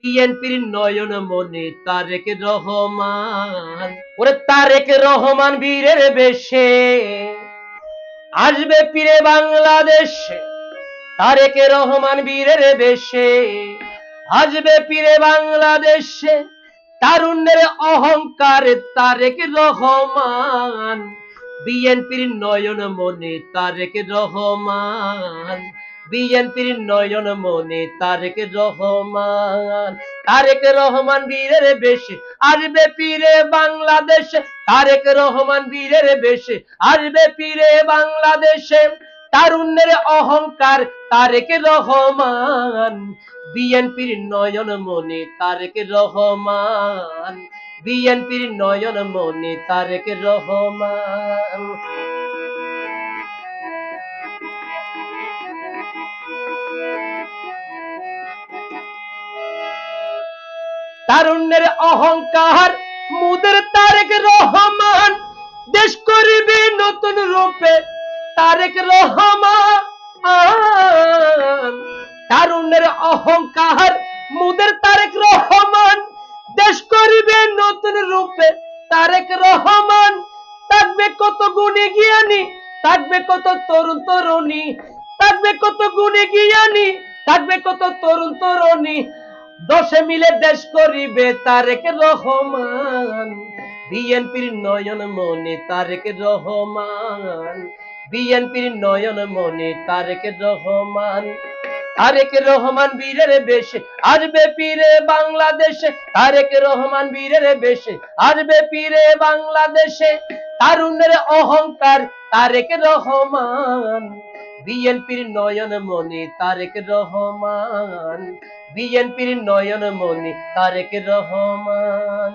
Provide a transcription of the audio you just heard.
বিএনপির নয়ন মনে তারেক রহমান। ওরে তারেক রহমান বীরের বেশে আসবে ফিরে বাংলাদেশে। তারেক রহমান বীরের বেশে আসবে ফিরে বাংলাদেশে। তারুণ্যের অহংকার তারেক রহমান। বিএনপির নয়ন মনে তারেক রহমান। বিএনপির নয়ন মনে তারেক রহমান। তারেক রহমান বীরের বেশে আসবে ফিরে বাংলাদেশে। তারেক রহমান বীরের বেশে আসবে ফিরে বাংলাদেশে। তারুণ্যের অহংকার তারেক রহমান। বিএনপির নয়ন মনে তারেক রহমান। বিএনপির নয়ন মনে তারেক রহমান। তারুণ্যের অহংকার মুদের তারেক রহমান। দেশ করিবে নতুন রূপে তারেক রহমান। তারুণ্যের অহংকার মুদের তারেক রহমান। দেশ করিবে নতুন রূপে তারেক রহমান। থাকবে কত গুণী জ্ঞানী, থাকবে কত তরুণ তরুণী, থাকবে কত গুণী জ্ঞানী, থাকবে কত তরুণ তরুণী। দশে মিলে দেশ করিবে তারেক রহমান। বিএনপির নয়ন মনে তারেক রহমান। বিএনপির নয়ন মনে তারেক রহমান। তারেক রহমান বীরের বেশে আসবে ফিরে বাংলাদেশে। তারেক রহমান বীরের বেশে আসবে ফিরে বাংলাদেশে। তারুণ্যের অহংকার তারেক রহমান। বিএনপির নয়ন মনে তারেক রহমান। বিএনপির নয়ন মনে তারেক রহমান।